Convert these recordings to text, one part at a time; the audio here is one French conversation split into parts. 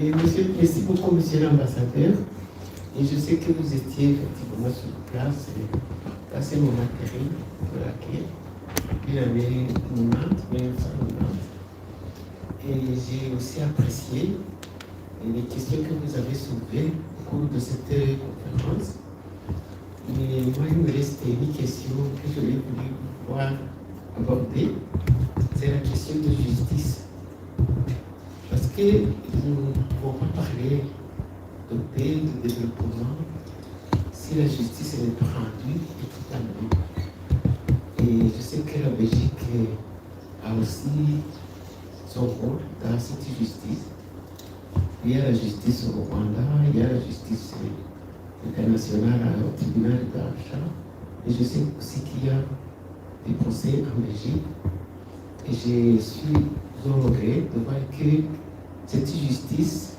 Et merci beaucoup, monsieur l'ambassadeur. Et je sais que vous étiez effectivement sur place et passé mon matériel de laquelle il avait 90, 1990. Et j'ai aussi apprécié les questions que vous avez soulevées au cours de cette conférence. Mais moi, il me reste une question que je voulu pouvoir aborder. C'est la question de justice. Parce que nous ne pouvons pas parler de paix, de développement, si la justice n'est pas rendue équitablement. Et je sais que la Belgique a aussi son rôle dans cette justice. Il y a la justice au Rwanda, il y a la justice internationale au tribunal d'Arusha. Et je sais aussi qu'il y a des procès en Belgique. Et je suis honoré de voir que cette justice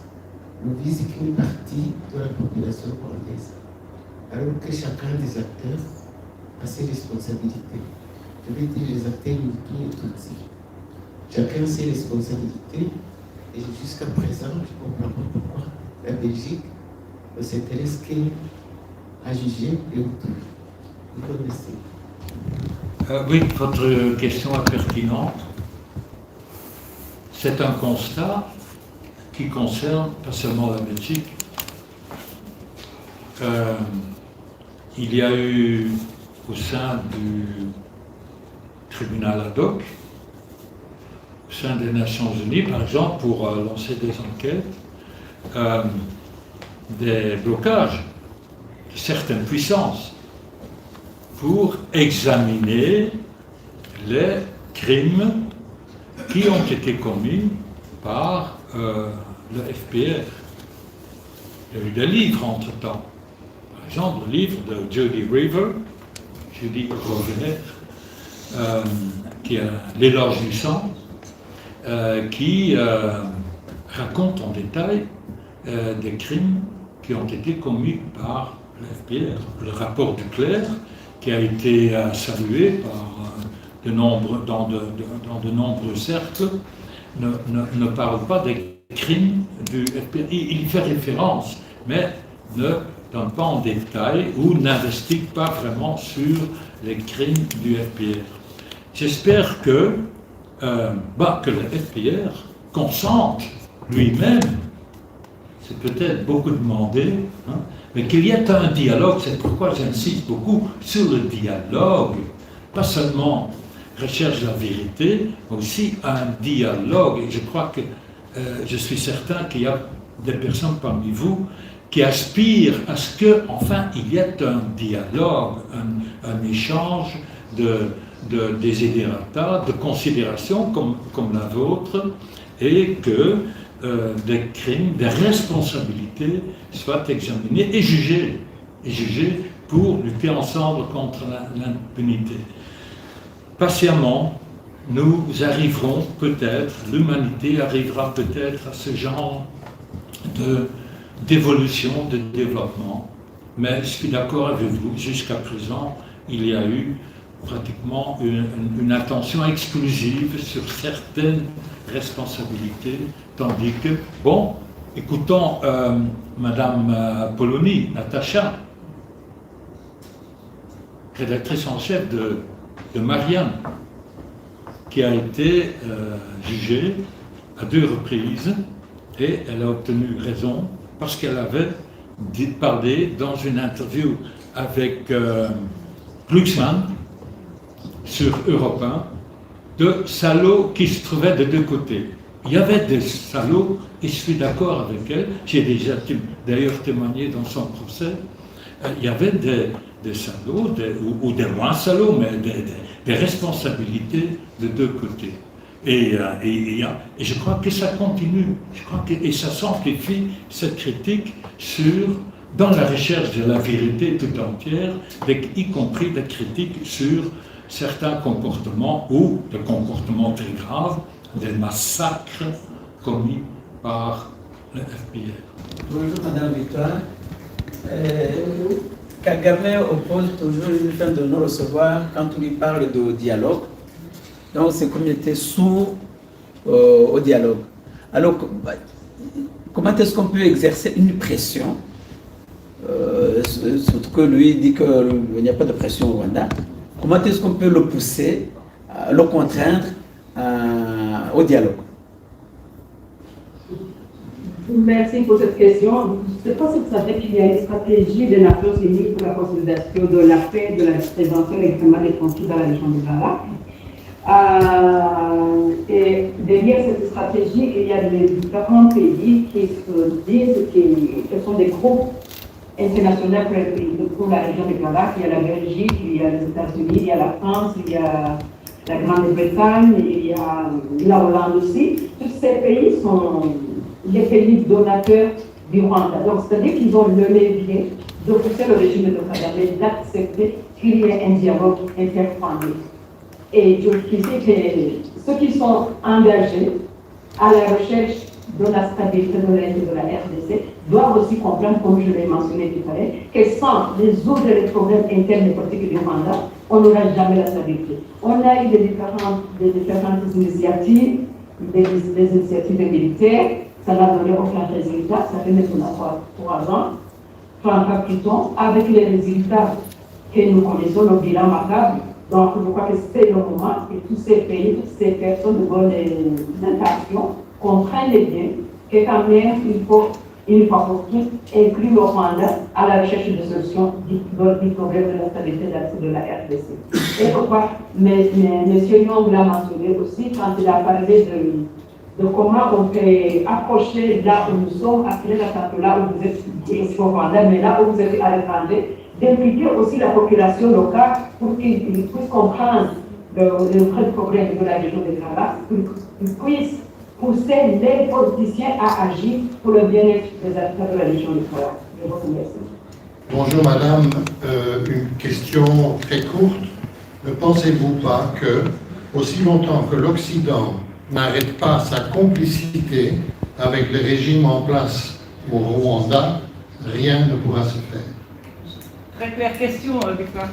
ne vise qu'une partie de la population rwandaise, alors que chacun des acteurs a ses responsabilités. Je veux dire les acteurs Hutu et Tutsi. Chacun a ses responsabilités, et jusqu'à présent, je ne comprends pas pourquoi la Belgique ne s'intéresse qu'à juger les Hutus. Vous connaissez. Oui, votre question est pertinente. C'est un constat qui concerne pas seulement la Belgique. Il y a eu au sein du tribunal ad hoc, au sein des Nations Unies, par exemple, pour lancer des enquêtes, des blocages de certaines puissances pour examiner les crimes qui ont été commis par le FPR. Il y a eu des livres entre-temps. Par exemple, le livre de Judy River, qui a L'éloge du sang, qui raconte en détail des crimes qui ont été commis par le FPR. Le rapport du clerc, qui a été salué par dans de nombreux cercles, ne parle pas des crimes du FPR. Il fait référence, mais ne donne pas en détail ou n'investigue pas vraiment sur les crimes du FPR. J'espère que le FPR consente lui-même, c'est peut-être beaucoup demandé, hein, mais qu'il y ait un dialogue. C'est pourquoi j'insiste beaucoup sur le dialogue, pas seulement recherche la vérité, mais aussi un dialogue. Et je crois que je suis certain qu'il y a des personnes parmi vous qui aspirent à ce qu'enfin il y ait un dialogue, un échange de desiderata, de considérations comme la vôtre, et que des crimes, des responsabilités soient examinées et jugées pour lutter ensemble contre l'impunité. Patiemment, nous arriverons peut-être, l'humanité arrivera peut-être à ce genre d'évolution, de développement. Mais je suis d'accord avec vous, jusqu'à présent, il y a eu pratiquement une attention exclusive sur certaines responsabilités, tandis que, bon, écoutons Madame Polony, Natacha, rédactrice en chef de Marianne, qui a été jugée à 2 reprises, et elle a obtenu raison parce qu'elle avait parlé dans une interview avec Glucksmann sur Europe 1 de salauds qui se trouvaient de 2 côtés. Il y avait des salauds, et je suis d'accord avec elle, j'ai déjà d'ailleurs témoigné dans son procès, il y avait des salauds, ou des moins salauds, mais des responsabilités de 2 côtés. Et je crois que ça continue, et ça s'amplifie, cette critique, dans la recherche de la vérité tout entière, y compris des critiques sur certains comportements, ou des comportements très graves, des massacres commis par le FPR. Bonjour Madame Victoire. Kagame oppose toujours une fin de non-recevoir quand on lui parle de dialogue. Donc c'est comme il était sourd au dialogue. Alors comment est-ce qu'on peut exercer une pression, surtout que lui dit qu'il n'y a pas de pression au Rwanda, comment est-ce qu'on peut le pousser, le contraindre au dialogue? Merci pour cette question. Je pense que vous savez qu'il y a une stratégie des Nations Unies pour la consolidation de la paix, de la prévention et l'extrêmement des conflits dans la région du Ghana. Et derrière cette stratégie, il y a les différents pays qui se disent que sont des groupes internationaux pour la région du Ghana. Il y a la Belgique, il y a les États-Unis, il y a la France, il y a la Grande-Bretagne, il y a la Hollande aussi. Tous ces pays sont les pays donateurs du Rwanda. Donc, c'est-à-dire qu'ils ont le levier de pousser le régime de Kagame d'accepter qu'il y ait un dialogue interrwandais. Et je disais que ceux qui sont engagés à la recherche de la stabilité de la RDC doivent aussi comprendre, comme je l'ai mentionné tout à l'heure, que sans résoudre les problèmes internes et politiques du Rwanda, on n'aura jamais la stabilité. On a eu des différentes initiatives, des initiatives militaires, ça n'a donné aucun résultat, ça fait maintenant 3 ans, 30 ans plus tard, avec les résultats que nous connaissons, le bilan macabre. Donc, je crois que c'est le moment que tous ces pays, toutes ces personnes de bonne intention comprennent bien que quand même, il faut, une fois pour toutes, inclure le Rwanda à la recherche de solutions du problème de la stabilité de la RDC. Et pourquoi M. Young l'a mentionné aussi quand il a parlé de comment on peut approcher là où nous sommes, après la là où vous êtes ici au Rwanda, mais là où vous êtes à l'étranger, d'impliquer aussi la population locale pour qu'ils puissent comprendre le vrai problème de la région de Ghana, pour qu'ils puissent pousser les politiciens à agir pour le bien-être des habitants de la région de Ghana. Je vous remercie. Bonjour madame, une question très courte. Ne pensez-vous pas que, aussi longtemps que l'Occident n'arrête pas sa complicité avec le régime en place au Rwanda, rien ne pourra se faire? Très claire question, Victoire.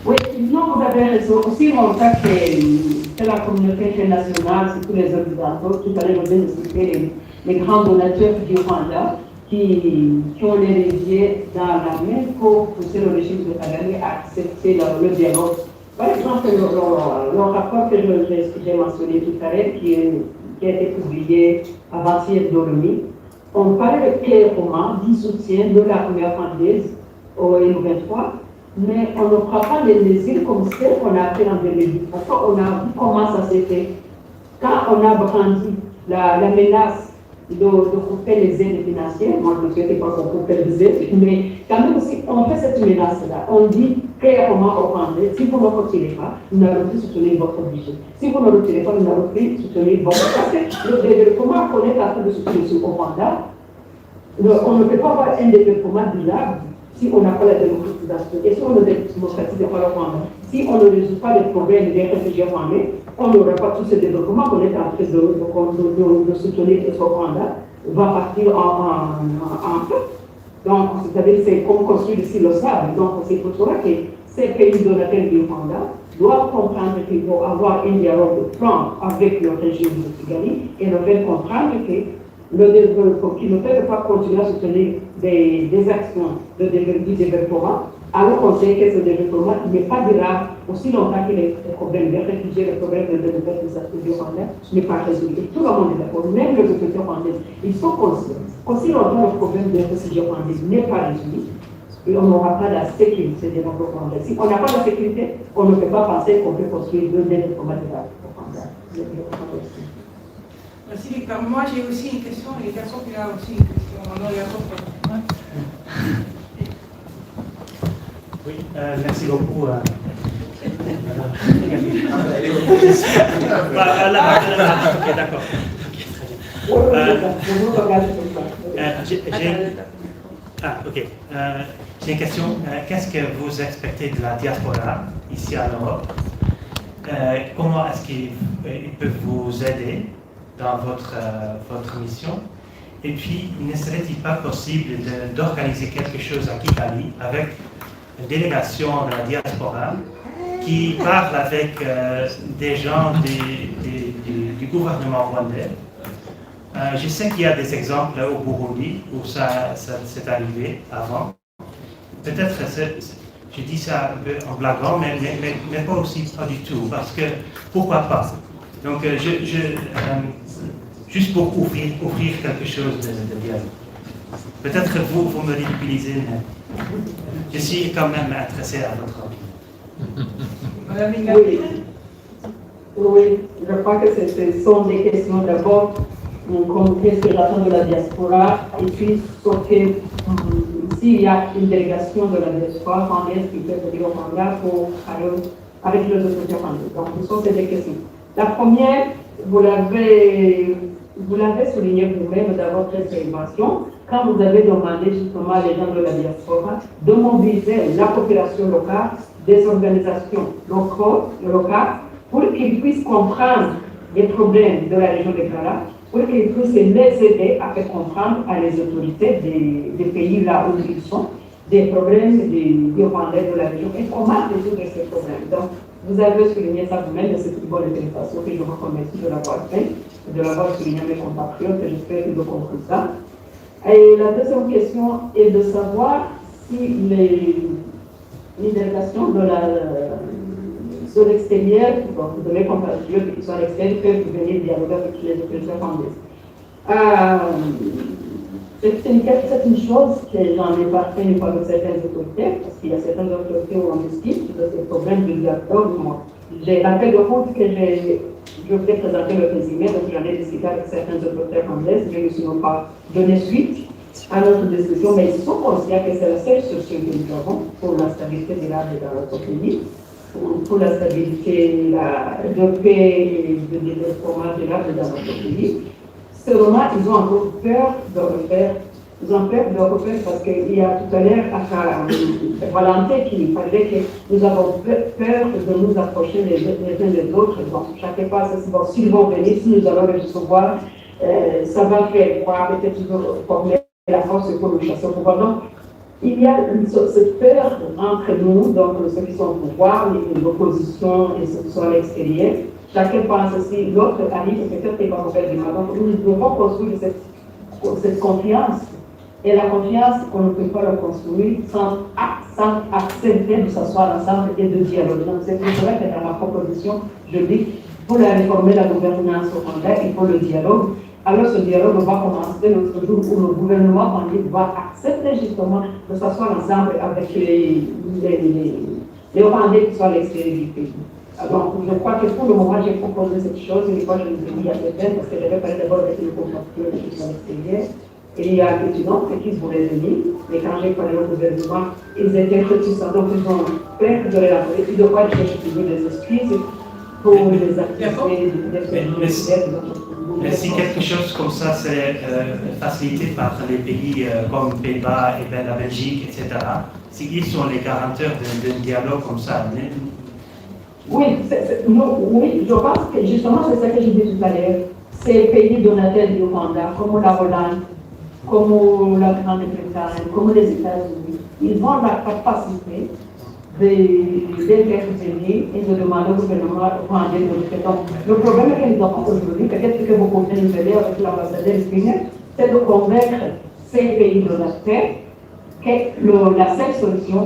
Oui, non, vous avez raison. Aussi longtemps que la communauté internationale, c'est tous les Occidentaux, tout à l'heure, je viens de citer les grands donateurs du Rwanda qui ont les leviers dans la main pour pousser le régime de Kagame à accepter le dialogue. Par exemple, le rapport que j'ai mentionné tout à l'heure, qui a été publié avant-hier d'Orumi, on parle clairement du soutien de la première rwandaise au M23, mais on ne prend pas les mesures comme celles qu'on a fait en 2010. Parce qu'on a vu comment ça s'est fait. Quand on a brandi la menace de couper les aides financières, moi je ne souhaitais pas qu'on coupe les aides, mais quand même si on fait cette menace-là, on dit clairement aux Rwandais, si vous ne retirez pas, nous n'allons plus soutenir votre budget. Si vous ne retirez pas, nous n'allons plus soutenir votre budget. Parce que le développement qu'on est en train de soutenir au Rwanda, on ne peut pas avoir un développement durable si on n'a pas la démocratisation. Et si on ne démocratise pas le Rwanda, si on ne résout pas les problèmes des réfugiés rwandais, on n'aura pas tout ce développement qu'on est en train de soutenir au Rwanda, va partir en feu. Donc, c'est-à-dire c'est comme construire ici le sable. Donc, c'est pour cela que ces pays donateurs du Rwanda doivent comprendre qu'il faut avoir un dialogue franc avec le régime de Kigali et leur faire comprendre que qui ne peuvent pas continuer à soutenir des actions de développement, alors qu'on sait que ce développement n'est pas durable aussi longtemps que les problèmes des réfugiés, les problèmes de démocratisation du Rwanda n'est pas résolu. Et tout le monde est d'accord, même les autorités rwandaises, ils sont conscients qu'aussi longtemps le problème des réfugiés rwandais n'est pas résolu, et on n'aura pas la sécurité des Rwandais. Si on n'a pas la sécurité, on ne peut pas penser qu'on peut construire deux développements au Rwanda. Merci Victor. Moi j'ai aussi une question et Gaston qui a aussi une question. Oui, merci beaucoup. Ok, d'accord. J'ai une question. Qu'est-ce que vous expectez de la diaspora ici en Europe? Comment est-ce qu'ils peuvent vous aider dans votre mission? Et puis, ne serait-il pas possible d'organiser quelque chose à Kigali avec une délégation de la diaspora qui parle avec des gens du gouvernement rwandais Je sais qu'il y a des exemples au Burundi où ça s'est arrivé avant. Peut-être, je dis ça un peu en blaguant, mais pas aussi, pas du tout, parce que pourquoi pas. Donc, juste pour ouvrir quelque chose de dialogue. Peut-être que vous me ridiculisez, mais je suis quand même intéressé à votre avis. Madame Ingabire. Oui, je crois que ce sont des questions d'abord, comme qu'est-ce que j'attends de la diaspora, et puis surtout s'il y a une délégation de la diaspora rwandaise qui peut venir au Rwanda pour avec les autorités rwandaises. Donc, ce sont ces deux questions. La première, vous l'avez souligné vous-même dans votre intervention, quand vous avez demandé justement à les gens de la diaspora de mobiliser la population locale, des organisations locales, pour qu'ils puissent comprendre les problèmes de la région de Kara, pour qu'ils puissent les aider à faire comprendre à les autorités des pays là où ils sont, des problèmes des Rwandais de la région et comment résoudre ces problèmes. Donc, vous avez souligné ça vous-même, et c'est une bonne interprétation que je vous remercie de l'avoir fait, de l'avoir souligné à mes compatriotes, et j'espère qu'ils ont compris ça. Et la deuxième question est de savoir si les délégations de l'extérieur, de mes compatriotes qui sont à l'extérieur, peuvent venir dialoguer avec les autorités rwandaises. C'est une chose que j'en ai parlé une fois avec certaines autorités, parce qu'il y a certaines autorités où on discute de ces problèmes de dialogue. J'ai l'appel de route que je voulais présenter le résumé, donc j'en ai discuté avec certaines autorités rwandaises, mais ils ne sont pas donné suite à notre discussion, mais ils sont conscients que c'est la seule solution que nous avons pour la stabilité de l'âge dans notre pays, pour la stabilité de paix et de développement de l'âge dans notre pays. Seulement, ils ont encore peur de refaire. Ils ont peur de refaire parce qu'il y a tout à l'heure, à Valentin, qui parlait que nous avons peur de nous approcher les uns des autres. Donc, chacun passe, bon, s'ils vont venir, si nous allons les recevoir, ça va faire quoi, peut-être former la force pour nous chasser au pouvoir. Donc, il y a cette peur entre nous, donc ceux qui sont au pouvoir, l'opposition et ceux qui sont à l'extérieur. Chacun pense aussi, l'autre arrive, peut-être qu'il va nous faire du mal. Donc, nous devons construire cette confiance. Et la confiance, on ne peut pas la construire sans accepter de s'asseoir ensemble et de dialoguer. Donc, c'est pour cela que dans ma proposition, je dis, pour la réformer la gouvernance au Rwanda, il faut le dialogue. Alors, ce dialogue va commencer l'autre jour où le gouvernement rwandais va accepter justement de s'asseoir ensemble avec les Rwandais qui sont à l'extérieur du pays. Donc, je crois que pour le moment, j'ai proposé cette chose. Une fois, je l'ai dit à certaines, parce que j'avais parlé d'abord avec les compatriotes qui sont à l'extérieur. Et il y a des gens qui voulaient venir, mais quand j'ai parlé au gouvernement, ils étaient réticents. Donc, ils ont peur de l'élaborer. Ils doivent chercher toujours des excuses pour les accuser. Mais si quelque chose comme ça c'est facilité par les pays comme Pays-Bas et la Belgique, etc., s'ils sont les garanteurs d'un dialogue comme ça, oui, oui, je pense que justement, c'est ça que j'ai dit tout à l'heure. Ces pays donateurs du Rwanda, comme la Hollande, comme la Grande-Bretagne, comme les États-Unis, ils ont la capacité d'intervenir et de demander au gouvernement rwandais de le faire. Donc, le problème que nous avons aujourd'hui, peut-être que vous pouvez nous aider avec l'ambassadeur Spinner, c'est de convaincre ces pays donateurs que la seule solution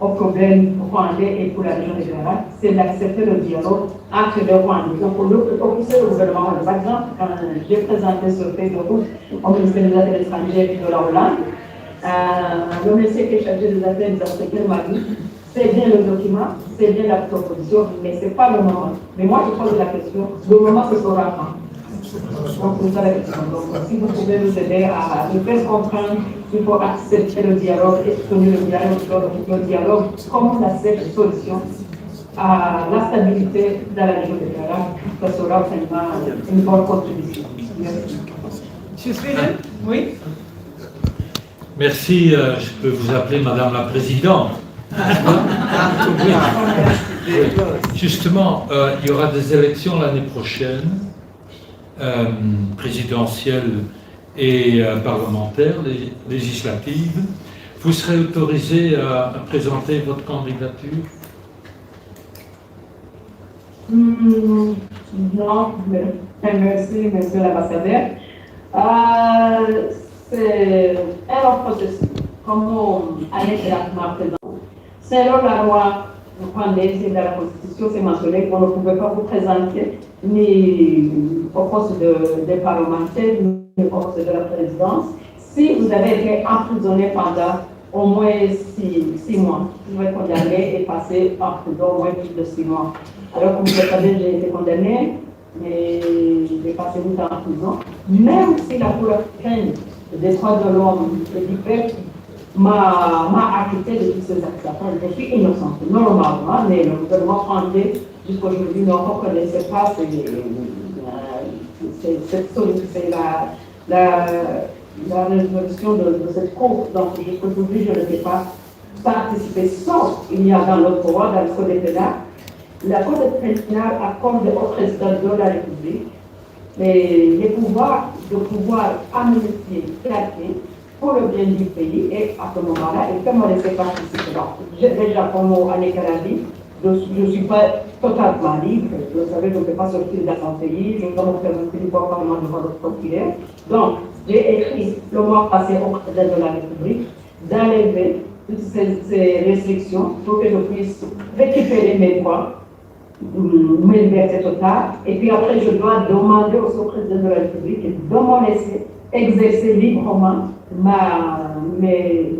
au problème rwandais et pour la région de Kara, c'est d'accepter le dialogue entre les Rwandais. Donc, pour l'officier du gouvernement, par exemple, quand j'ai présenté ce fait de route au ministère des Affaires étrangères de la Hollande, le ministère qui est chargé des Affaires africaines m'a dit c'est bien le document, c'est bien la proposition, mais ce n'est pas le moment. Mais moi, je pose la question, le moment, ce sera quand? Donc, c'est ça la question. Donc, si vous pouvez nous aider à nous faire comprendre qu'il faut accepter le dialogue et soutenir le dialogue comme la seule solution à la stabilité dans la région de Kara, ça sera vraiment une bonne contribution. Merci. Monsieur Sveden, oui. Merci, je peux vous appeler Madame la Présidente. Justement, il y aura des élections l'année prochaine, présidentielles et parlementaires, législatives. Vous serez autorisé à présenter votre candidature? Non, merci, monsieur l'ambassadeur. C'est un autre processus. Comme Alain l'a présenté. Selon la loi rwandaise et de la Constitution, c'est mentionné qu'on ne pouvait pas vous présenter ni au poste de parlementaire, ni au poste de la présidence, si vous avez été emprisonné pendant au moins 6 mois. Vous êtes condamné et passé en prison au moins plus de 6 mois. Alors, comme vous le savez, j'ai été condamné, mais j'ai passé 8 ans en prison. Même si la Cour africaine des droits de l'homme et du peuple m'a acquitté de toutes ces accusations, je suis innocente, normalement, mais le gouvernement français, jusqu'aujourd'hui, ne reconnaissait pas la résolution de cette Cour. Donc, jusqu'aujourd'hui, je ne sais pas participer, sauf il y a dans l'autre loi, dans le Code pénal. La Cour pénale accorde au président de la République les pouvoirs de pouvoir amnistier, traiter pour le bien du pays, et à ce moment-là, il peut me laisser participer. Déjà, comme Anne Karabi, je ne suis pas totalement libre. Vous savez, je ne peux pas sortir de mon pays, je dois me permettre du Parlement devant le procureur. Donc, j'ai écrit le mois passé au président de la République d'enlever toutes ces restrictions pour que je puisse récupérer mes droits, mes libertés totales, et puis après, je dois demander au président de la République de me laisser exercer librement mes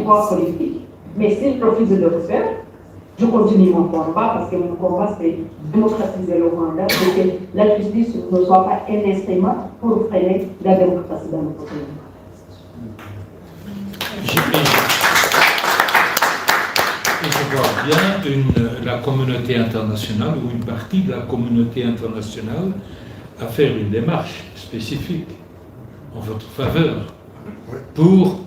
droits politiques. Mais s'il refuse de le faire, je continue mon combat, parce que mon combat, c'est démocratiser le Rwanda, et que la justice ne soit pas un instrument pour freiner la démocratie dans notre pays. Je vois bien la communauté internationale ou une partie de la communauté internationale à faire une démarche spécifique en votre faveur pour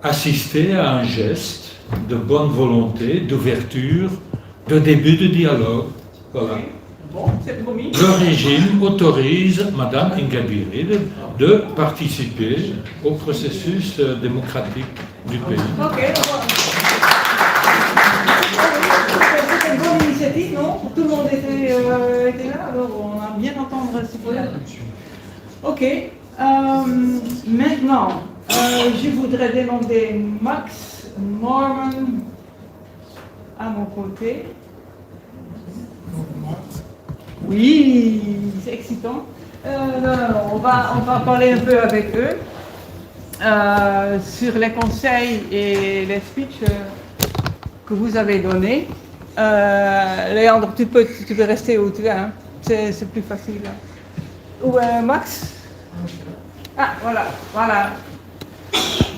assister à un geste de bonne volonté, d'ouverture, de début de dialogue. Voilà. Bon, c'est promis. Le régime autorise Mme Ingabire de participer au processus démocratique du pays. Ok, c'était une bonne initiative, non? Tout le monde était là, alors on a bien entendu ce qu'il y a. Ok, maintenant, je voudrais demander Max Norman à mon côté. Oui, c'est excitant. On va parler un peu avec eux sur les conseils et les speeches que vous avez donnés. Léandre, tu peux rester où tu es, hein? C'est plus facile. Ou Max? Ah, voilà.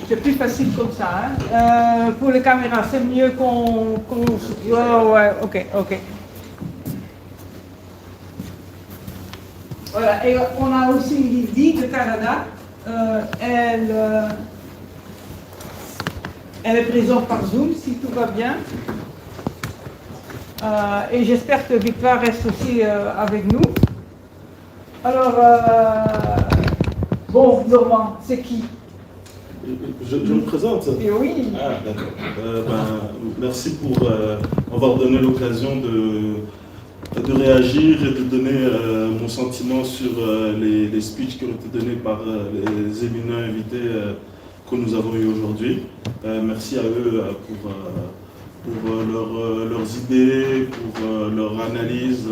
C'est plus facile comme ça. Hein? Pour les caméras, c'est mieux qu'on... Ouais, ok. Voilà, et on a aussi Lydie de Canada. Elle est présente par Zoom, si tout va bien. Et j'espère que Victoire reste aussi avec nous. Alors, bon, Normand, c'est qui? Je me présente. Et oui. Ah, d'accord. Merci pour m'avoir donné l'occasion de réagir et de donner mon sentiment sur les speeches qui ont été donnés par les éminents invités que nous avons eu aujourd'hui. Merci à eux pour leurs idées, pour leur analyse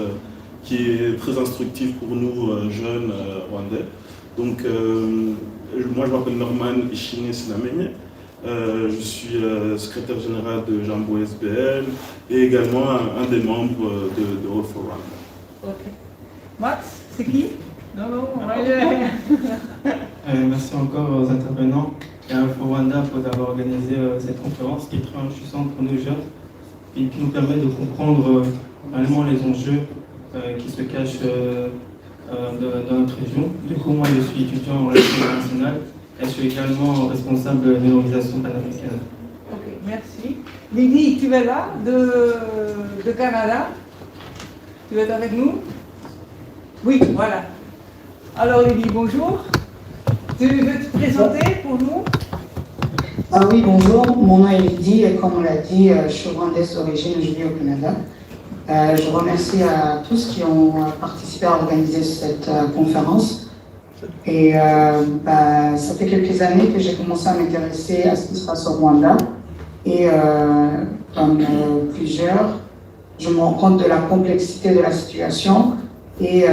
qui est très instructive pour nous, jeunes Rwandais. Donc, moi je m'appelle Norman Ishimwe Sinamenye. Je suis secrétaire général de Jambo SBL et également un des membres de All for Rwanda. Ok. Max, c'est qui? Non. Merci encore aux intervenants et à All for Rwanda pour avoir organisé cette conférence qui est très enrichissante pour nous jeunes et qui nous permet de comprendre réellement les enjeux qui se cachent dans notre région. Du coup, moi je suis étudiant en relations internationales. Je suis également responsable de l'organisation panafricaine. Ok, merci. Lydie, tu es là, de Canada? Tu es avec nous? Oui, voilà. Alors Lydie, bonjour. Tu veux te présenter pour nous? Ah oui, bonjour. Mon nom est Lydie et comme on l'a dit, je suis rwandaise d'origine, je vis au Canada. Je remercie à tous qui ont participé à organiser cette conférence. Et ça fait quelques années que j'ai commencé à m'intéresser à ce qui se passe au Rwanda. Et comme plusieurs, je me rends compte de la complexité de la situation. Et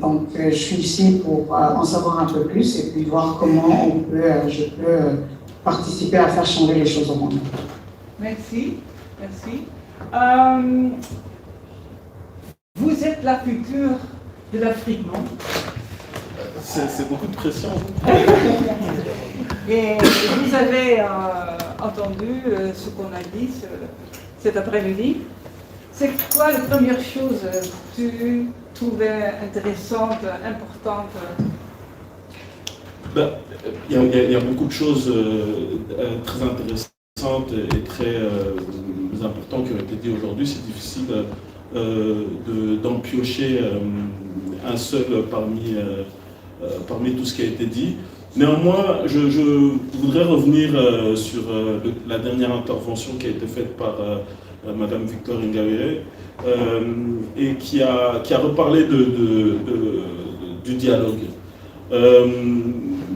donc, je suis ici pour en savoir un peu plus et puis voir comment je peux participer à faire changer les choses au Rwanda. Merci, merci. Vous êtes la future de l'Afrique, non? C'est beaucoup de pression. Et vous avez entendu ce qu'on a dit cet après-midi. C'est quoi la première chose que tu trouvais intéressante, importante? Il y a beaucoup de choses très intéressantes et très importantes qui ont été dites aujourd'hui. C'est difficile d'en piocher un seul parmi tout ce qui a été dit. Néanmoins, je voudrais revenir sur la dernière intervention qui a été faite par Madame Victor Ingabire et qui a reparlé du dialogue.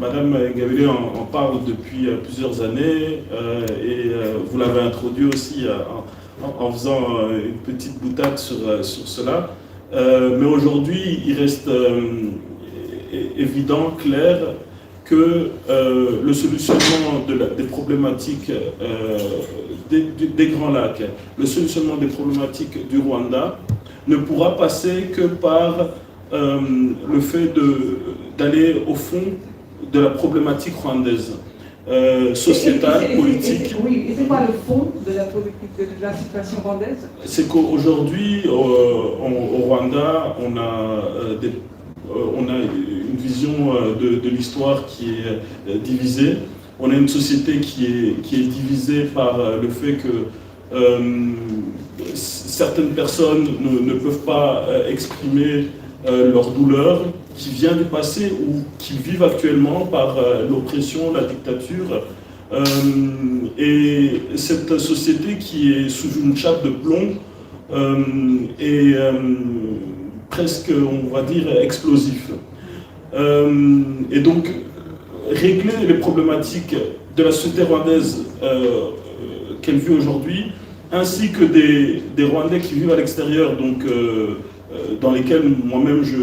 Madame Ingabire en parle depuis plusieurs années et vous l'avez introduit aussi en faisant une petite boutade sur cela. Mais aujourd'hui, il reste évident, clair, que le solutionnement des problématiques des Grands Lacs, le solutionnement des problématiques du Rwanda ne pourra passer que par le fait d'aller au fond de la problématique rwandaise, sociétale, politique. Oui, et c'est quoi le fond de la politique, de la situation rwandaise? C'est qu'aujourd'hui, au Rwanda, on a une vision de l'histoire qui est divisée. On a une société qui est divisée par le fait que certaines personnes ne peuvent pas exprimer leur douleur qui vient du passé ou qui vivent actuellement par l'oppression, la dictature. Et cette société qui est sous une chape de plomb est presque, on va dire, explosif. Et donc, régler les problématiques de la société rwandaise qu'elle vit aujourd'hui, ainsi que des Rwandais qui vivent à l'extérieur, donc dans lesquels moi-même je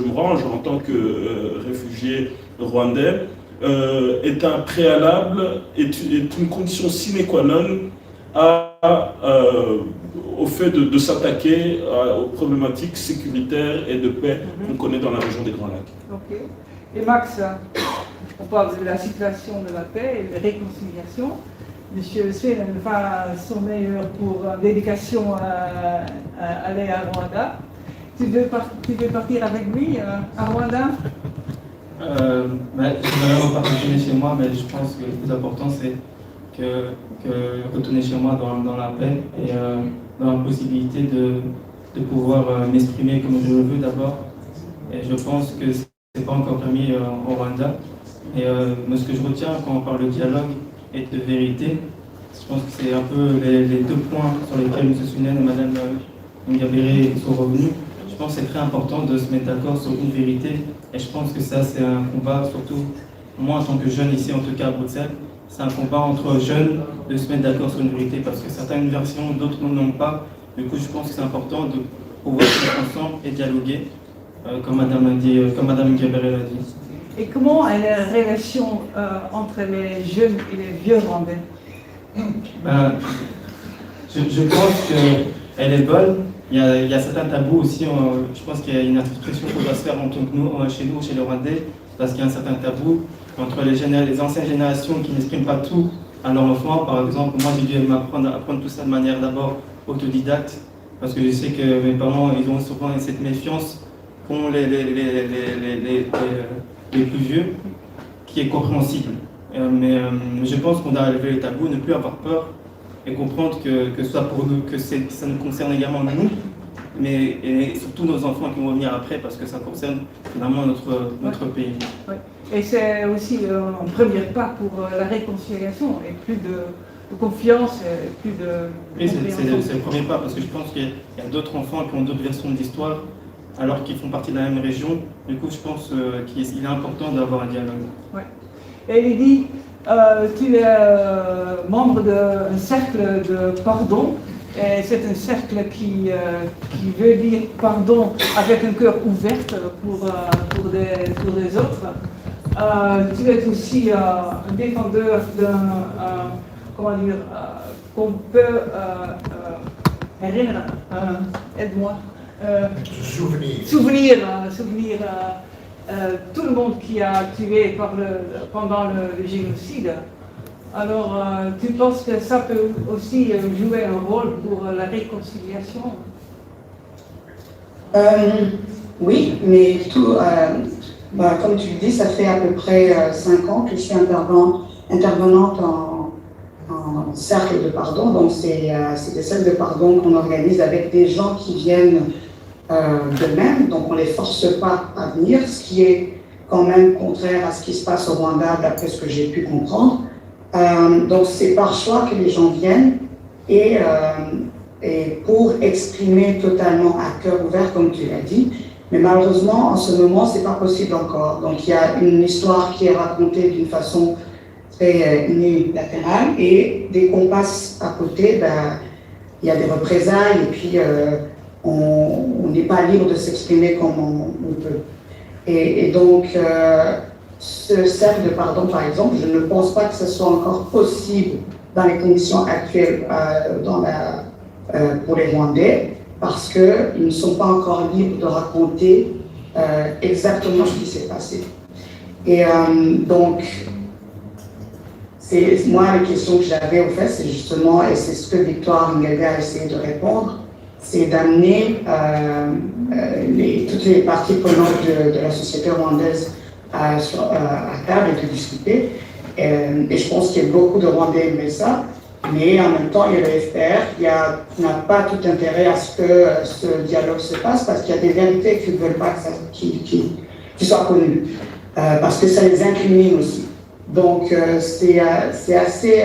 me range en tant que réfugié rwandais, est un préalable, est une condition sine qua non au fait de s'attaquer aux problématiques sécuritaires et de paix qu'on connaît dans la région des Grands Lacs. Ok. Et Max, on parle de la situation de la paix et de la réconciliation. Monsieur Sven va son meilleur pour dédication à aller à Rwanda. Tu veux partir avec lui à Rwanda? Je vais repartir chez moi, mais je pense que le plus important c'est que retourner chez moi dans la paix et dans la possibilité de pouvoir m'exprimer comme je le veux d'abord. Et je pense que c'est pas encore permis au Rwanda. Et ce que je retiens quand on parle de dialogue et de vérité, je pense que c'est un peu les deux points sur lesquels M. Sunen et Mme Ingabire sont revenus. Je pense que c'est très important de se mettre d'accord sur une vérité. Et je pense que ça, c'est un combat, surtout moi en tant que jeune ici, en tout cas à Bruxelles, c'est un combat entre jeunes de se mettre d'accord sur une vérité parce que certaines versions, d'autres n'ont pas. Du coup, je pense que c'est important de pouvoir se mettre ensemble et dialoguer, comme Mme Ingabire l'a dit. Et comment est la relation entre les jeunes et les vieux Rwandais? Je pense qu'elle est bonne. Il y a certains tabous aussi. Je pense qu'il y a une introspection qu'on doit se faire entre nous, chez les Rwandais, parce qu'il y a un certain tabou entre les anciennes générations qui n'expriment pas tout à leur enfant. Par exemple, moi j'ai dû apprendre tout ça de manière d'abord autodidacte, parce que je sais que mes parents ils ont souvent cette méfiance qu'ont les plus vieux, qui est compréhensible. Mais je pense qu'on doit lever les tabous, ne plus avoir peur et comprendre que ce soit pour nous, que ça nous concerne également nous, mais et surtout nos enfants qui vont venir après, parce que ça concerne finalement notre pays. Ouais. Et c'est aussi un premier pas pour la réconciliation et plus de confiance, et plus de... Oui, c'est le premier pas, parce que je pense qu'il y a d'autres enfants qui ont d'autres versions de l'histoire alors qu'ils font partie de la même région. Du coup, je pense qu'il est important d'avoir un dialogue. Ouais. Et Lydie, tu es membre d'un cercle de pardon. Et c'est un cercle qui veut dire pardon avec un cœur ouvert pour les autres. Tu es aussi un défendeur d'un, comment dire, qu'on peut aide-moi. Souvenir tout le monde qui a tué pendant le génocide. Alors, tu penses que ça peut aussi jouer un rôle pour la réconciliation? Oui, mais comme tu le dis, ça fait à peu près 5 ans que je suis intervenante en cercle de pardon. Donc, c'est des cercles de pardon qu'on organise avec des gens qui viennent d'eux-mêmes. Donc, on ne les force pas à venir, ce qui est quand même contraire à ce qui se passe au Rwanda, d'après ce que j'ai pu comprendre. Donc, c'est par choix que les gens viennent et pour exprimer totalement à cœur ouvert, comme tu l'as dit. Mais malheureusement, en ce moment, ce n'est pas possible encore. Donc, il y a une histoire qui est racontée d'une façon très unilatérale et dès qu'on passe à côté, il y a des représailles et puis on n'est pas libre de s'exprimer comme on peut. Et donc, ce cercle de pardon, par exemple, je ne pense pas que ce soit encore possible dans les conditions actuelles pour les Rwandais, parce qu'ils ne sont pas encore libres de raconter exactement ce qui s'est passé. Et donc, moi, les questions que j'avais, au fait, c'est justement, et c'est ce que Victoire Ingabire a essayé de répondre, c'est d'amener toutes les parties prenantes de la société rwandaise à table et de discuter. Et je pense qu'il y a beaucoup de Rwandais qui aiment ça, mais en même temps, il y a le FPR qui n'a pas tout intérêt à ce que ce dialogue se passe parce qu'il y a des vérités qu'ils ne veulent pas qui soient connues, parce que ça les incrimine aussi. Donc, c'est assez...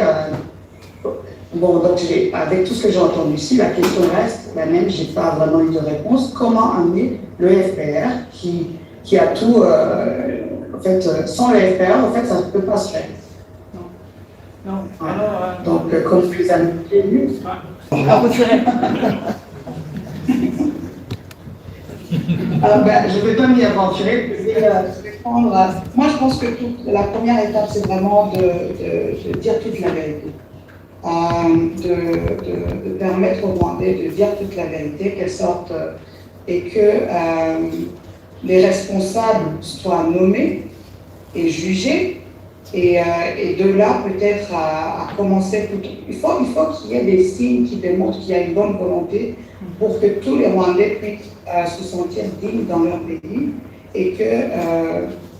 Bon, donc, avec tout ce que j'ai entendu ici, la question reste la même, je n'ai pas vraiment eu de réponse. Comment amener le FPR qui a tout... en fait, sans le FPR, en fait, ça ne peut pas se faire. Non. Alors, donc, comme vous les avez prévenus... Je ne vais pas m'y aventurer, je vais répondre. Moi, je pense que la première étape, c'est vraiment de dire toute la vérité. De permettre aux Rwandais de dire toute la vérité, qu'elle sorte et que les responsables soient nommés et jugés. Et de là, peut-être, à commencer, il faut qu'il y ait des signes qui démontrent qu'il y a une bonne volonté pour que tous les Rwandais puissent se sentir dignes dans leur pays et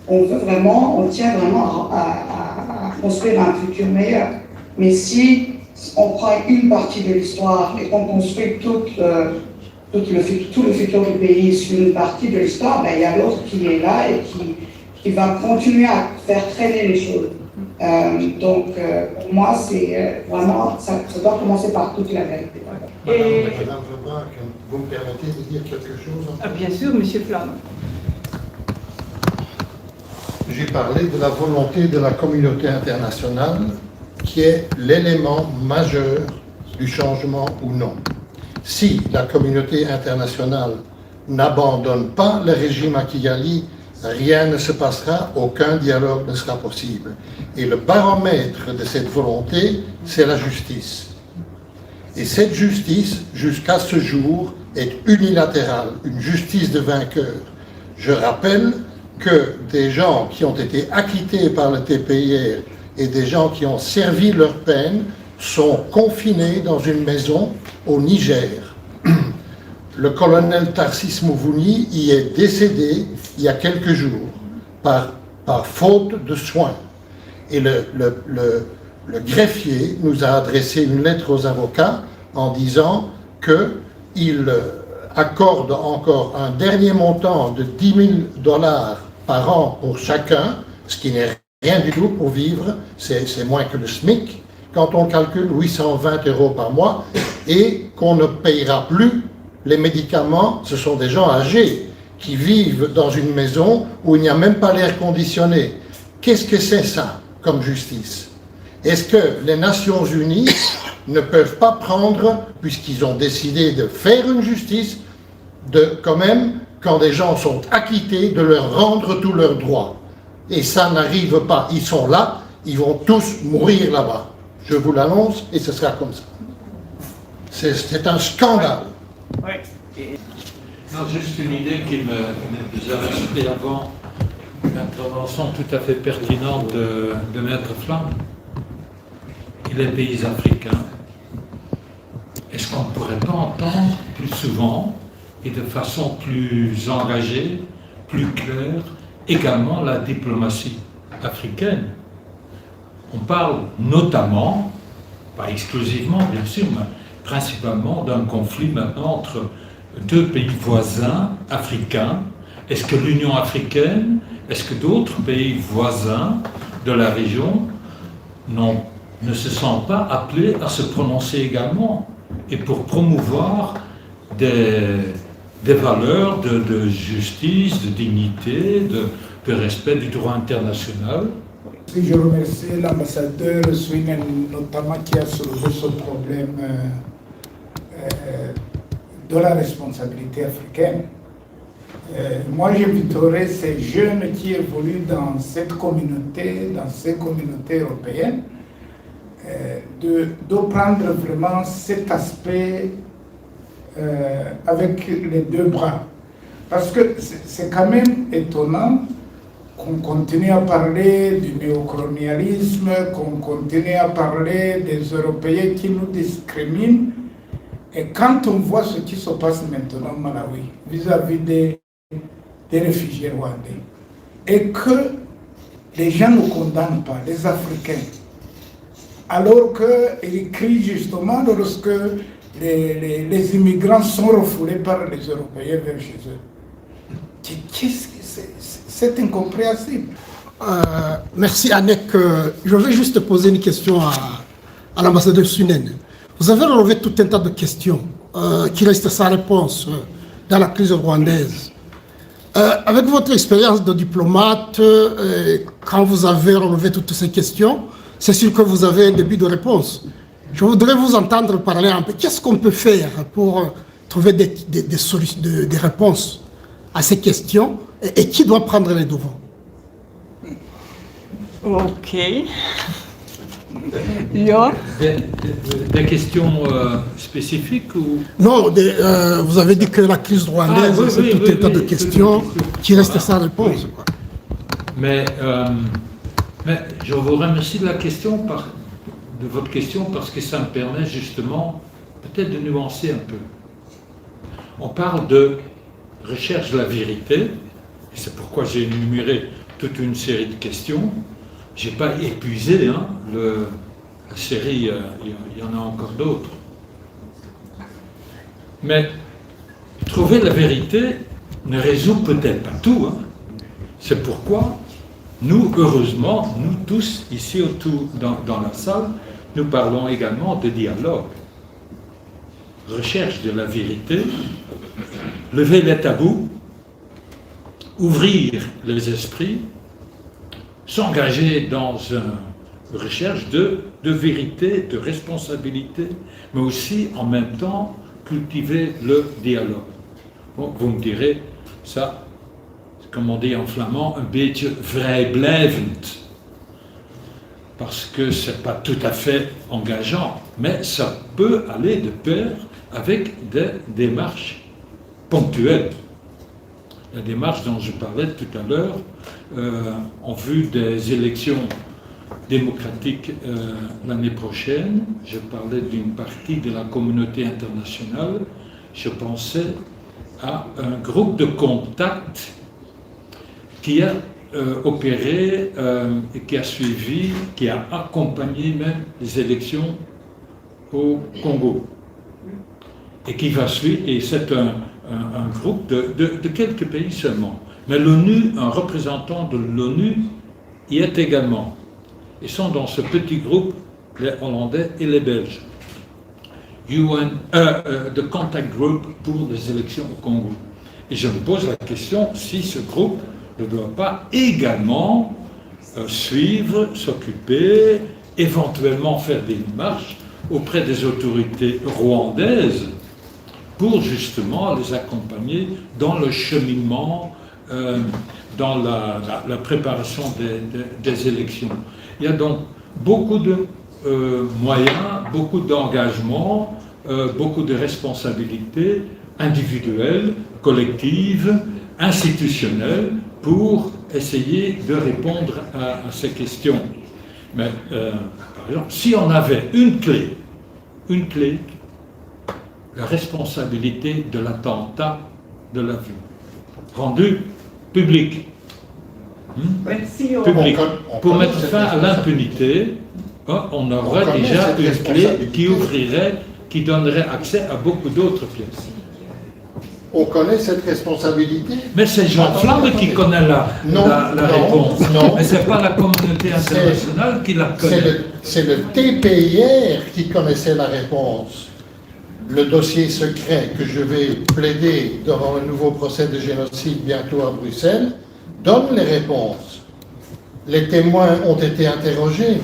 on tient vraiment à construire un futur meilleur. Mais si on prend une partie de l'histoire et qu'on construit tout le futur du pays sur une partie de l'histoire, il y a l'autre qui est là et qui va continuer à faire traîner les choses. Donc, pour moi, c'est vraiment, ça doit commencer par toute la vérité. Madame Lebrun, vous me permettez de dire quelque chose? Bien sûr, Monsieur Flamme. J'ai parlé de la volonté de la communauté internationale qui est l'élément majeur du changement ou non. Si la communauté internationale n'abandonne pas le régime à Kigali, rien ne se passera, aucun dialogue ne sera possible. Et le baromètre de cette volonté, c'est la justice. Et cette justice, jusqu'à ce jour, est unilatérale, une justice de vainqueur. Je rappelle que des gens qui ont été acquittés par le TPIR et des gens qui ont servi leur peine sont confinés dans une maison au Niger. Le colonel Tarsis Mouvouni y est décédé il y a quelques jours par faute de soins. Et le greffier nous a adressé une lettre aux avocats en disant qu'il accorde encore un dernier montant de $10 000 par an pour chacun, ce qui n'est rien du tout pour vivre, c'est moins que le SMIC, quand on calcule 820 € par mois, et qu'on ne payera plus les médicaments. Ce sont des gens âgés, qui vivent dans une maison où il n'y a même pas l'air conditionné. Qu'est-ce que c'est ça comme justice? Est-ce que les Nations Unies ne peuvent pas prendre, puisqu'ils ont décidé de faire une justice, quand même, quand des gens sont acquittés, de leur rendre tous leurs droits? Et ça n'arrive pas. Ils sont là, ils vont tous mourir là-bas. Je vous l'annonce, et ce sera comme ça. C'est un scandale. Oui. Non, juste une idée qui me vous a rajouté avant l'intervention tout à fait pertinente de Maître Flamme. Et les pays africains, est-ce qu'on ne pourrait pas entendre plus souvent et de façon plus engagée, plus claire, également la diplomatie africaine? On parle notamment, pas exclusivement bien sûr, mais principalement d'un conflit maintenant entre deux pays voisins africains. Est-ce que l'Union africaine, est-ce que d'autres pays voisins de la région ne se sentent pas appelés à se prononcer également et pour promouvoir des valeurs de justice, de dignité, de respect du droit international? Je remercie l'ambassadeur Swinen notamment qui a soulevé ce problème de la responsabilité africaine. Moi, j'inviterai ces jeunes qui évoluent dans cette communauté, dans ces communautés européennes, de prendre vraiment cet aspect avec les deux bras. Parce que c'est quand même étonnant qu'on continue à parler du néocolonialisme, qu'on continue à parler des Européens qui nous discriminent. Et quand on voit ce qui se passe maintenant au Malawi, vis-à-vis des réfugiés rwandais, et que les gens ne condamnent pas, les Africains, alors qu'ils crient justement lorsque les immigrants sont refoulés par les Européens vers chez eux. Qu'est-ce que c'est incompréhensible. Merci Annick. Je vais juste poser une question à l'ambassadeur Swinen. Vous avez relevé tout un tas de questions qui restent sans réponse dans la crise rwandaise. Avec votre expérience de diplomate, quand vous avez relevé toutes ces questions, c'est sûr que vous avez un début de réponse. Je voudrais vous entendre parler un peu. Qu'est-ce qu'on peut faire pour trouver des réponses à ces questions et qui doit prendre les devants? Ok. Ja. Des questions spécifiques ou... Non, vous avez dit que la crise rwandaise, c'est tout un tas de questions qui restent sans réponse. Mais je vous remercie de votre question parce que ça me permet justement peut-être de nuancer un peu. On parle de recherche de la vérité, et c'est pourquoi j'ai énuméré toute une série de questions. Je n'ai pas épuisé la série, il y en a encore d'autres. Mais trouver la vérité ne résout peut-être pas tout. C'est pourquoi nous, heureusement, nous tous ici autour dans la salle, nous parlons également de dialogue. Recherche de la vérité, lever les tabous, ouvrir les esprits, s'engager dans une recherche de vérité, de responsabilité, mais aussi en même temps cultiver le dialogue. Bon, vous me direz, ça, comme on dit en flamand, un beetje vrijblijvend, parce que c'est pas tout à fait engageant, mais ça peut aller de pair avec des démarches ponctuelles. La démarche dont je parlais tout à l'heure, en vue des élections démocratiques l'année prochaine, je parlais d'une partie de la communauté internationale, je pensais à un groupe de contact qui a opéré et qui a suivi, qui a accompagné même les élections au Congo. Et qui va suivre, et c'est un groupe de quelques pays seulement. Mais l'ONU, un représentant de l'ONU y est également. Ils sont dans ce petit groupe, les Hollandais et les Belges. The Contact Group pour les élections au Congo. Et je me pose la question si ce groupe ne doit pas également suivre, s'occuper, éventuellement faire des démarches auprès des autorités rwandaises pour justement les accompagner dans le cheminement, dans la préparation des élections. Il y a donc beaucoup de moyens, beaucoup d'engagements, beaucoup de responsabilités individuelles, collectives, institutionnelles, pour essayer de répondre à ces questions. Mais, par exemple, si on avait une clé, la responsabilité de l'attentat de l'avion, rendue publique, public, pour mettre fin à l'impunité, on aurait déjà une clé qui ouvrirait, qui donnerait accès à beaucoup d'autres pièces. On connaît cette responsabilité. Mais c'est Jean Flamme qui connaît la réponse. Non. Mais ce n'est pas la communauté internationale qui la connaît. C'est le TPIR qui connaissait la réponse. Le dossier secret que je vais plaider devant un nouveau procès de génocide bientôt à Bruxelles donne les réponses. Les témoins ont été interrogés.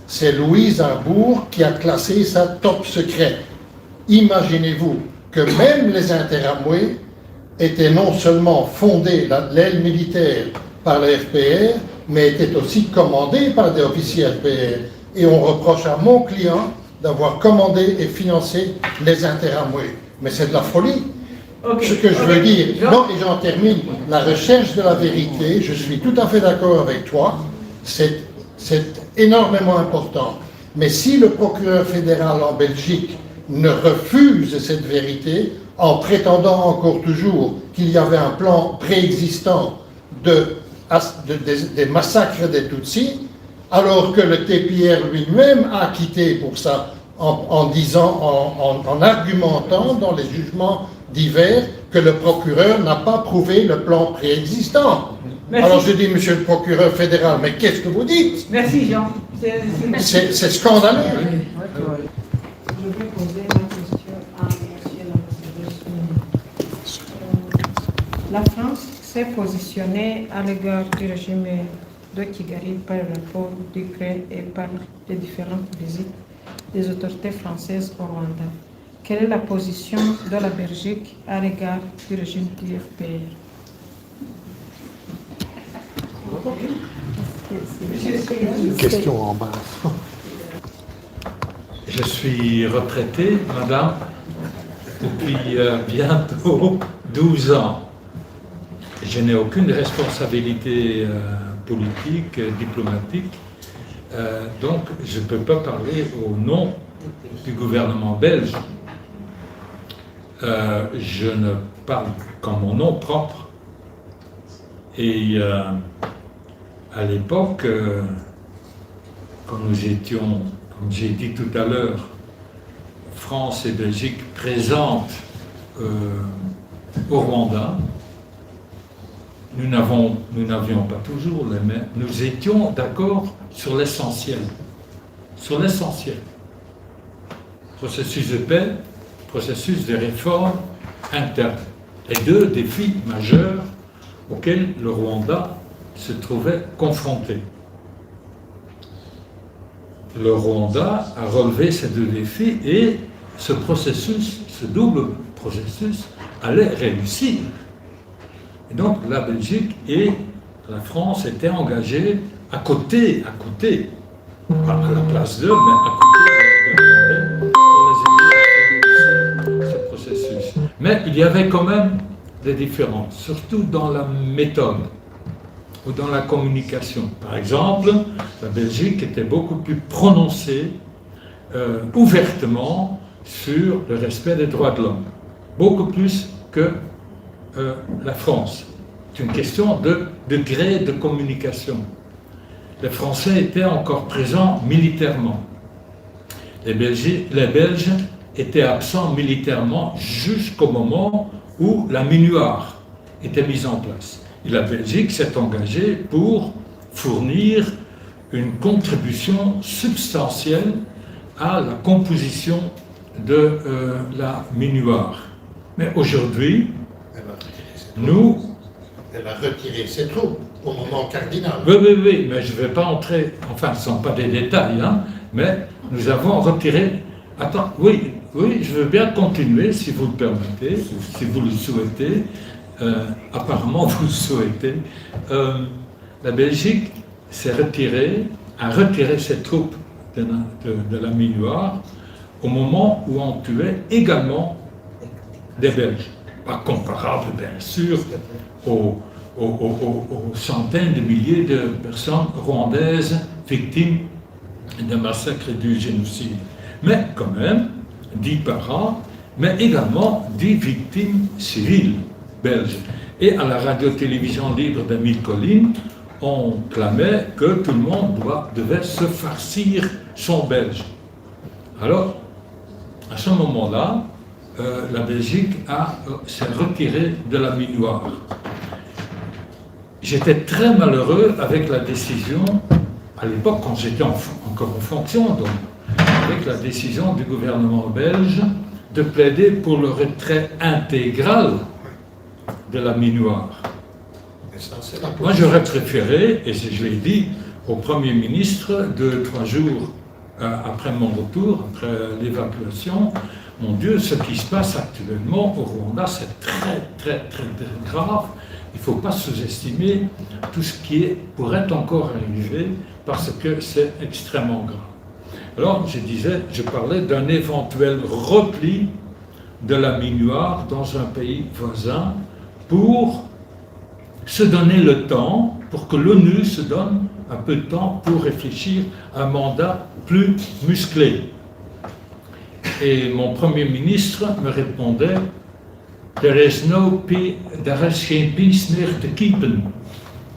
C'est Louise Arbour qui a classé ça top secret. Imaginez-vous que même les interamoués étaient non seulement fondés, l'aile militaire, par le FPR, mais étaient aussi commandés par des officiers FPR. Et on reproche à mon client d'avoir commandé et financé les interamoués. Mais c'est de la folie. Ce que je veux dire, non, et j'en termine, la recherche de la vérité, je suis tout à fait d'accord avec toi, c'est énormément important. Mais si le procureur fédéral en Belgique ne refuse cette vérité en prétendant encore toujours qu'il y avait un plan préexistant des massacres des Tutsis, alors que le TPR lui-même a quitté pour ça en disant, en argumentant dans les jugements divers que le procureur n'a pas prouvé le plan préexistant. Merci. Alors je dis, monsieur le procureur fédéral, mais qu'est-ce que vous dites? Merci Jean. C'est scandaleux. Je vais poser la question à monsieur l'ambassadeur. La France s'est positionnée à l'égard du régime de Kigali par le rapport d'Ukraine et par les différentes visites des autorités françaises au Rwanda. Quelle est la position de la Belgique à l'égard du régime du FPR? Question en bas. Je suis retraité, madame, depuis bientôt 12 ans. Je n'ai aucune responsabilité politique, diplomatique, donc je ne peux pas parler au nom du gouvernement belge. Je ne parle qu'en mon nom propre. Et à l'époque, quand nous étions, comme j'ai dit tout à l'heure, France et Belgique présentes au Rwanda, nous n'avions pas toujours les mêmes. Nous étions d'accord sur l'essentiel. Sur l'essentiel. Processus de paix, processus de réforme interne. Et deux défis majeurs auxquels le Rwanda se trouvait confronté. Le Rwanda a relevé ces deux défis et ce processus, ce double processus, allait réussir. Et donc la Belgique et la France étaient engagées à côté, pas à la place d'eux, mais à côté pour les aider à ce processus. Mais il y avait quand même des différences, surtout dans la méthode ou dans la communication. Par exemple, la Belgique était beaucoup plus prononcée ouvertement sur le respect des droits de l'homme, beaucoup plus que la France. C'est une question de degré de communication. Les Français étaient encore présents militairement. Les Belges étaient absents militairement jusqu'au moment où la minuar était mise en place. Et la Belgique s'est engagée pour fournir une contribution substantielle à la composition de la minuar. Mais aujourd'hui, nous... Elle a retiré ses troupes au moment cardinal. Oui, mais je ne vais pas entrer, enfin, ce ne sont pas des détails, hein, mais nous avons retiré... Attends, oui, je veux bien continuer, si vous le permettez, si vous le souhaitez. Apparemment, vous le souhaitez. La Belgique a retiré ses troupes de la Minuar au moment où on tuait également des Belges. Pas comparable, bien sûr, aux centaines de milliers de personnes rwandaises victimes des massacres et du génocide. Mais quand même, 10 par an, mais également 10 victimes civiles belges. Et à la radio-télévision libre d'Émile Colline, on clamait que tout le monde devait se farcir son belge. Alors, à ce moment-là, la Belgique s'est retirée de la Minuar. J'étais très malheureux avec la décision, à l'époque quand j'étais encore en fonction, donc, avec la décision du gouvernement belge de plaider pour le retrait intégral de la Minuar. Moi j'aurais préféré, et je l'ai dit au Premier ministre 2-3 jours après mon retour, après l'évacuation, mon Dieu, ce qui se passe actuellement au Rwanda, c'est très, très, très, très grave. Il ne faut pas sous-estimer tout ce qui pourrait encore arriver parce que c'est extrêmement grave. Alors, je parlais d'un éventuel repli de la Minuar dans un pays voisin pour se donner le temps, pour que l'ONU se donne un peu de temps pour réfléchir à un mandat plus musclé. Et mon Premier ministre me répondait « There is geen peace meer te keepen ».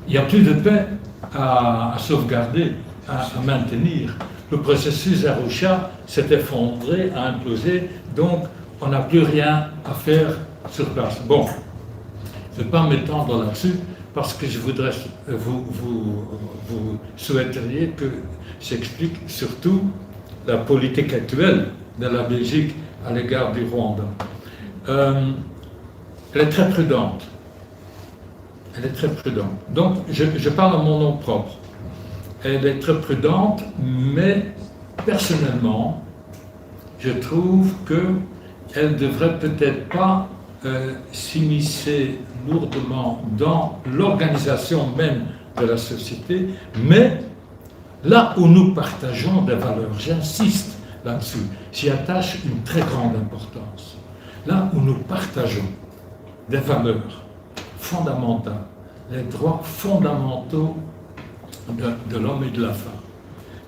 Il n'y a plus de paix à sauvegarder, à maintenir. Le processus Arusha s'est effondré, a implosé, donc on n'a plus rien à faire sur place. Bon, je ne vais pas m'étendre là-dessus parce que je voudrais, vous souhaiteriez que j'explique surtout la politique actuelle de la Belgique à l'égard du Rwanda. Elle est très prudente. Elle est très prudente. Donc, je parle à mon nom propre. Elle est très prudente, mais personnellement, je trouve qu'elle ne devrait peut-être pas s'immiscer lourdement dans l'organisation même de la société, mais là où nous partageons des valeurs, j'insiste là-dessus, j'y attache une très grande importance. Là où nous partageons des valeurs fondamentales, les droits fondamentaux de l'homme et de la femme.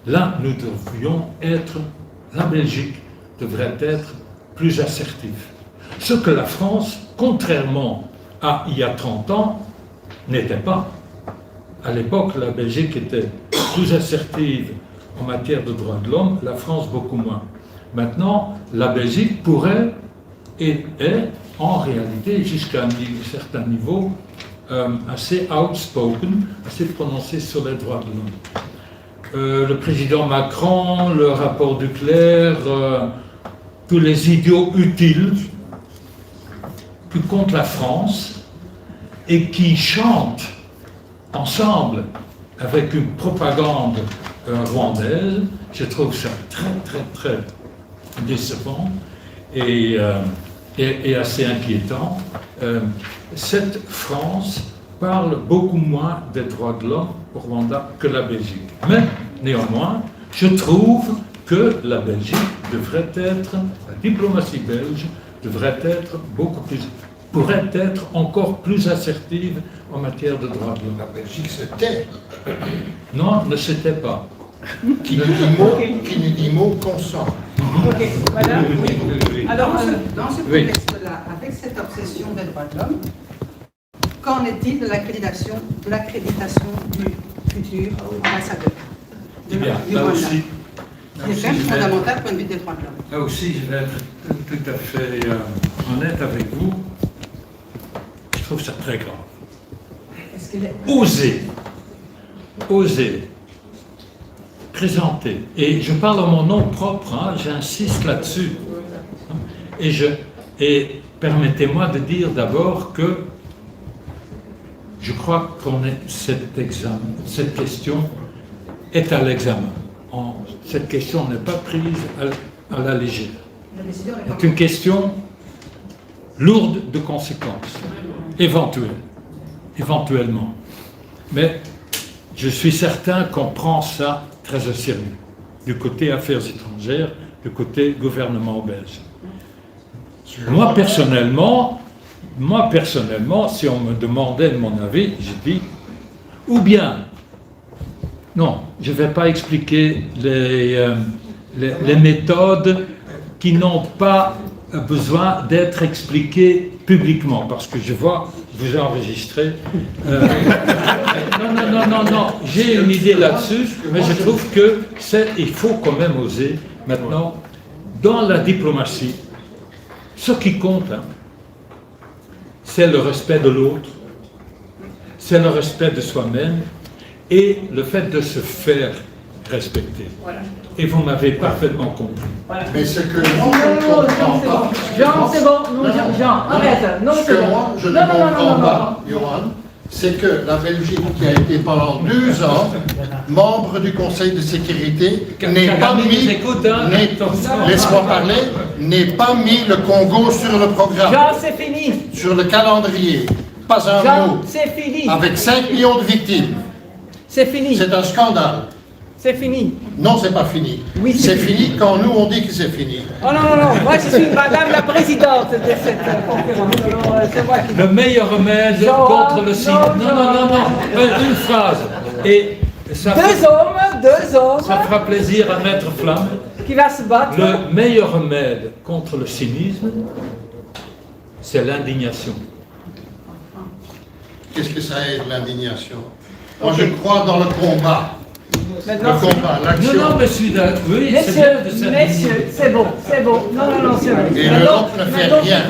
Là, nous devrions être, la Belgique devrait être plus assertive. Ce que la France, contrairement à il y a 30 ans, n'était pas. À l'époque, la Belgique était plus assertive en matière de droits de l'homme, la France beaucoup moins. Maintenant, la Belgique pourrait et est en réalité, jusqu'à un certain niveau, assez outspoken, assez prononcé sur les droits de l'homme. Le président Macron, le rapport Duclerc, tous les idiots utiles qui comptent la France et qui chantent ensemble avec une propagande rwandaise, je trouve ça très très très décevant et assez inquiétant. Cette France parle beaucoup moins des droits de l'homme au Rwanda que la Belgique. Mais néanmoins, je trouve que la Belgique devrait être, la diplomatie belge devrait être pourrait être encore plus assertive en matière de droits de l'homme. La Belgique se tait. Non, ne se tait pas. Qui ne dit mot consent. Ok, madame, oui. Alors, dans ce contexte-là, avec cette obsession des droits de l'homme, qu'en est-il de l'accréditation du futur ambassadeur Eh bien, là aussi, qui est quand même fondamental du point de vue des droits de l'homme. Là aussi, je vais être tout à fait honnête avec vous. Je trouve ça très grave. Oser présenter, et je parle en mon nom propre, hein, j'insiste là-dessus, et permettez-moi de dire d'abord que je crois qu'on est cette question est à l'examen. Cette question n'est pas prise à la légère. C'est une question lourde de conséquences, éventuellement. Mais je suis certain qu'on prend ça très au sérieux, du côté affaires étrangères, du côté gouvernement belge. Moi personnellement, si on me demandait mon avis, je dis, ou bien, non, je ne vais pas expliquer les méthodes qui n'ont pas besoin d'être expliquées publiquement, parce que je vois, vous enregistrez. Non, j'ai une idée là-dessus, mais je trouve qu'il faut quand même oser, maintenant, dans la diplomatie, ce qui compte, c'est le respect de l'autre, c'est le respect de soi-même et le fait de se faire respecter. Voilà. Et vous m'avez parfaitement compris. Voilà. Mais ce que moi je ne comprends pas... Jean, c'est bon. Non, Jean, arrête. Non, ce que moi je ne comprends pas, Johan, c'est que la Belgique, qui a été pendant 2 ans membre du Conseil de sécurité, n'est pas mis, laisse-moi parler, n'est pas mis le Congo sur le programme. Jean, c'est fini. Sur le calendrier. Pas un Jean, mot. c'est fini. Avec 5 millions de victimes. C'est fini. C'est un scandale. C'est fini. Non, c'est pas fini. Oui, c'est fini quand nous on dit que c'est fini. Oh non. Moi, je suis madame la présidente de cette conférence. Alors, c'est moi qui... Le meilleur remède contre le sida. Non. Une phrase. Et ça deux hommes. Ça fera plaisir à Maître Flamme. Qui va se battre. Le meilleur remède contre le cynisme, c'est l'indignation. Qu'est-ce que ça aide, l'indignation? Moi, je crois dans le combat. Maintenant, le combat, l'action. Non, monsieur, oui, c'est bien de s'indigner. Messieurs, c'est bon. Non, c'est bon. Et l'Europe ne fait rien.